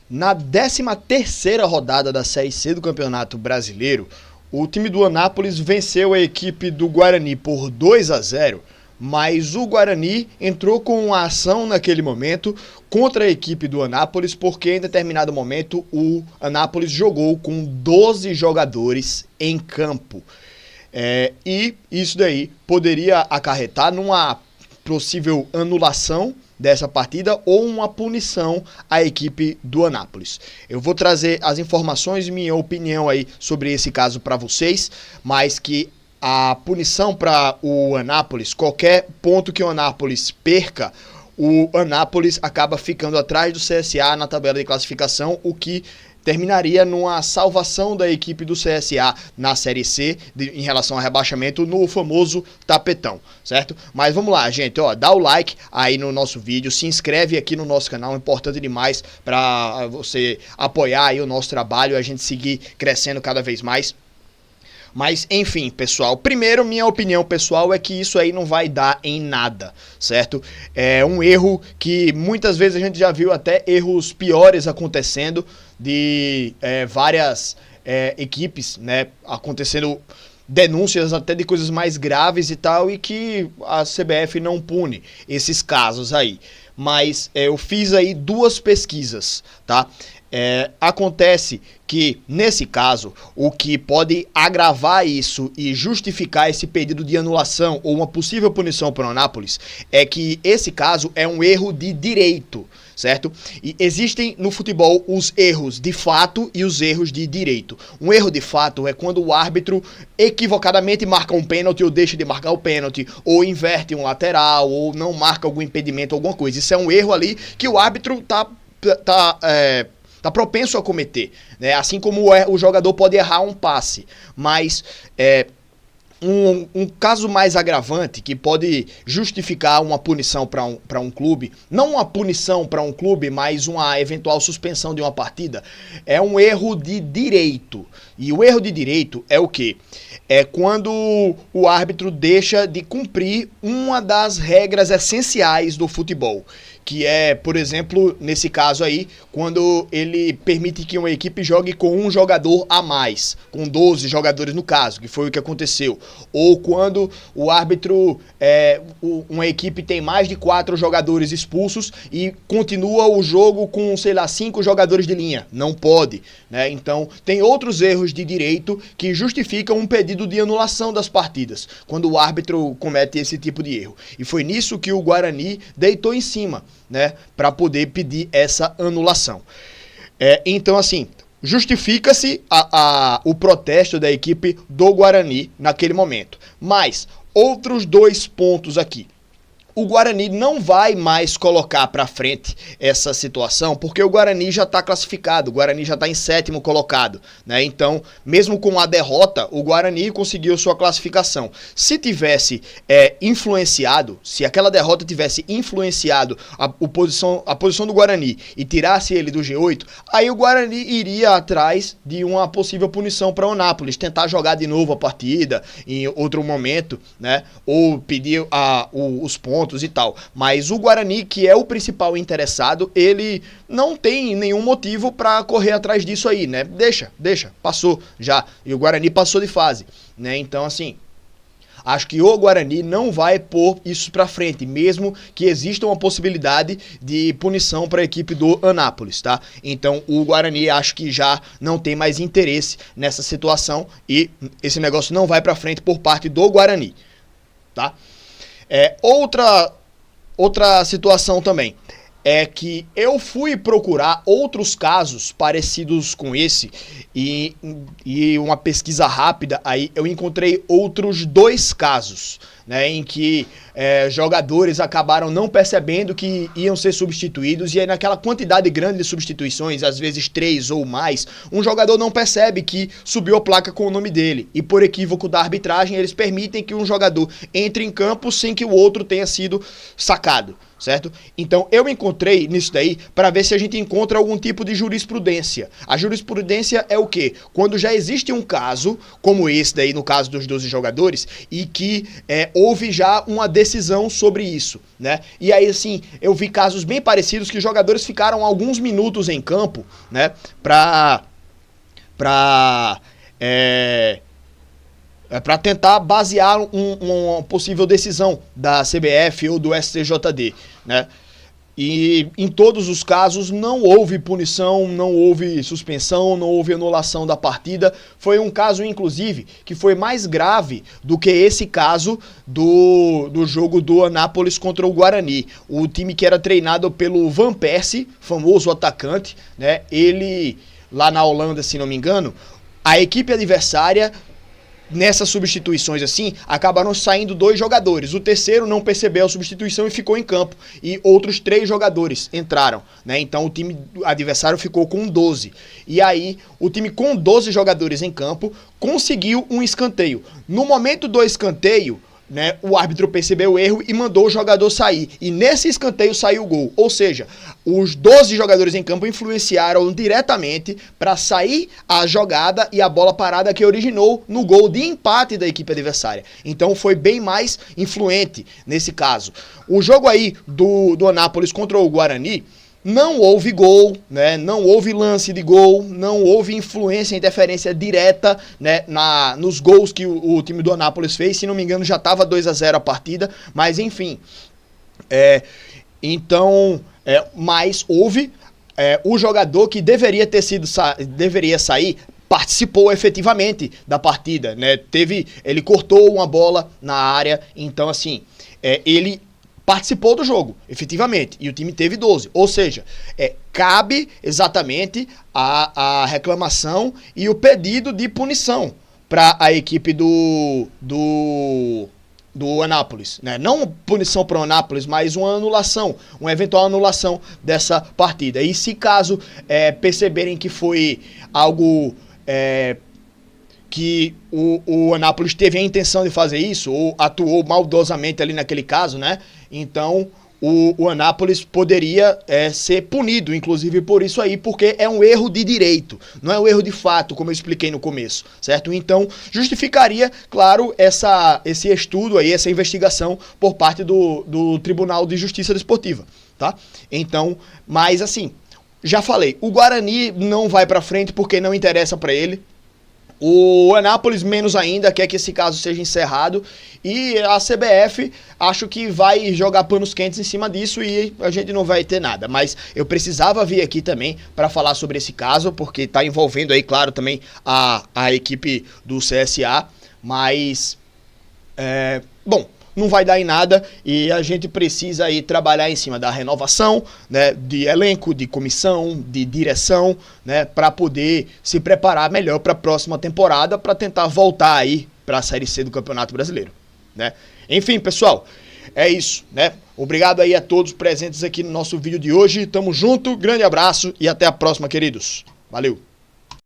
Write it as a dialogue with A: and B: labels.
A: Na 13ª rodada da Série C do Campeonato Brasileiro, o time do Anápolis venceu a equipe do Guarani por 2-0, mas o Guarani entrou com uma ação naquele momento contra a equipe do Anápolis, porque em determinado momento o Anápolis jogou com 12 jogadores em campo. E isso daí poderia acarretar numa possível anulação dessa partida ou uma punição à equipe do Anápolis. Eu vou trazer as informações e minha opinião aí sobre esse caso para vocês, mas que a punição para o Anápolis, qualquer ponto que o Anápolis perca, o Anápolis acaba ficando atrás do CSA na tabela de classificação, o que terminaria numa salvação da equipe do CSA na Série C em relação ao rebaixamento no famoso tapetão, certo? Mas vamos lá, gente, dá o like aí no nosso vídeo, se inscreve aqui no nosso canal, é importante demais para você apoiar aí o nosso trabalho, a gente seguir crescendo cada vez mais. Mas, enfim, pessoal, primeiro, minha opinião pessoal é que isso aí não vai dar em nada, certo? É um erro que muitas vezes a gente já viu até erros piores acontecendo de várias equipes, né? Acontecendo denúncias até de coisas mais graves e tal, e que a CBF não pune esses casos aí. Mas eu fiz aí 2 pesquisas, tá? Acontece que, nesse caso, o que pode agravar isso e justificar esse pedido de anulação ou uma possível punição para o Anápolis é que esse caso é um erro de direito, certo? E existem no futebol os erros de fato e os erros de direito. Um erro de fato é quando o árbitro equivocadamente marca um pênalti ou deixa de marcar o pênalti, ou inverte um lateral, ou não marca algum impedimento, alguma coisa. Isso é um erro ali que o árbitro tá propenso a cometer, né? Assim como o jogador pode errar um passe, mas um caso mais agravante que pode justificar uma punição para um clube, não uma punição para um clube, mas uma eventual suspensão de uma partida, é um erro de direito. E o erro de direito é o quê? É quando o árbitro deixa de cumprir uma das regras essenciais do futebol, que é, por exemplo, nesse caso aí, quando ele permite que uma equipe jogue com um jogador a mais, com 12 jogadores no caso, que foi o que aconteceu. Ou quando o árbitro, uma equipe tem mais de 4 jogadores expulsos e continua o jogo com, 5 jogadores de linha. Não pode, né? Então, tem outros erros de direito que justificam um pedido de anulação das partidas, quando o árbitro comete esse tipo de erro. E foi nisso que o Guarani deitou em cima, né, para poder pedir essa anulação. Então, assim, justifica-se o protesto da equipe do Guarani naquele momento. Mas, outros 2 pontos aqui. O Guarani não vai mais colocar para frente essa situação, porque o Guarani já está classificado, o Guarani já está em 7º colocado, né? Então, mesmo com a derrota, o Guarani conseguiu sua classificação. Se tivesse influenciado, se aquela derrota tivesse influenciado a posição do Guarani e tirasse ele do G8, aí o Guarani iria atrás de uma possível punição para o Anápolis, tentar jogar de novo a partida em outro momento, né? Ou pedir os pontos e tal, mas o Guarani, que é o principal interessado, ele não tem nenhum motivo para correr atrás disso aí, né? Deixa, passou já, e o Guarani passou de fase, né? Então, assim, acho que o Guarani não vai pôr isso pra frente, mesmo que exista uma possibilidade de punição para a equipe do Anápolis, tá? Então, o Guarani acho que já não tem mais interesse nessa situação e esse negócio não vai pra frente por parte do Guarani, tá? Outra situação também é que eu fui procurar outros casos parecidos com esse e uma pesquisa rápida aí eu encontrei outros 2 casos, né, em que jogadores acabaram não percebendo que iam ser substituídos e aí naquela quantidade grande de substituições, às vezes 3 ou mais, um jogador não percebe que subiu a placa com o nome dele e por equívoco da arbitragem eles permitem que um jogador entre em campo sem que o outro tenha sido sacado, certo? Então eu encontrei nisso daí para ver se a gente encontra algum tipo de jurisprudência. A jurisprudência é o quê? Quando já existe um caso, como esse daí no caso dos 12 jogadores, e que houve já uma decisão sobre isso, né? E aí assim, eu vi casos bem parecidos que os jogadores ficaram alguns minutos em campo, né? Para tentar basear uma possível decisão da CBF ou do STJD, né? E em todos os casos não houve punição, não houve suspensão, não houve anulação da partida. Foi um caso, inclusive, que foi mais grave do que esse caso do jogo do Anápolis contra o Guarani. O time que era treinado pelo Van Persie, famoso atacante, né? Ele, lá na Holanda, se não me engano, a equipe adversária, nessas substituições assim, acabaram saindo 2 jogadores. O terceiro não percebeu a substituição e ficou em campo. E outros 3 jogadores entraram, né? Então o time adversário ficou com 12. E aí, o time com 12 jogadores em campo conseguiu um escanteio. No momento do escanteio, né, o árbitro percebeu o erro e mandou o jogador sair. E nesse escanteio saiu o gol. Ou seja, os 12 jogadores em campo influenciaram diretamente para sair a jogada e a bola parada que originou no gol de empate da equipe adversária. Então foi bem mais influente nesse caso. O jogo aí do Anápolis contra o Guarani, não houve gol, né? Não houve lance de gol, não houve influência, interferência direta, né, nos gols que o time do Anápolis fez. Se não me engano, já estava 2-0 a partida, mas enfim. Mas houve o jogador que deveria sair, participou efetivamente da partida, né? Ele cortou uma bola na área, então assim, ele participou do jogo, efetivamente, e o time teve 12. Ou seja, cabe exatamente a reclamação e o pedido de punição para a equipe do Anápolis, né? Não punição para o Anápolis, mas uma eventual anulação dessa partida. E se caso perceberem que foi algo que o Anápolis teve a intenção de fazer isso, ou atuou maldosamente ali naquele caso, né? Então o Anápolis poderia ser punido, inclusive por isso aí, porque é um erro de direito, não é um erro de fato, como eu expliquei no começo, certo? Então justificaria, claro, esse estudo aí, essa investigação por parte do Tribunal de Justiça Desportiva, tá? Então, mas assim, já falei, o Guarani não vai pra frente porque não interessa pra ele. O Anápolis menos ainda, quer que esse caso seja encerrado, e a CBF acho que vai jogar panos quentes em cima disso e a gente não vai ter nada, mas eu precisava vir aqui também para falar sobre esse caso, porque está envolvendo aí, claro, também a equipe do CSA, mas bom, não vai dar em nada e a gente precisa aí trabalhar em cima da renovação, né, de elenco, de comissão, de direção, né, para poder se preparar melhor para a próxima temporada, para tentar voltar aí para a Série C do Campeonato Brasileiro, né? Enfim, pessoal, é isso, né? Obrigado aí a todos presentes aqui no nosso vídeo de hoje. Tamo junto, grande abraço e até a próxima, queridos. Valeu!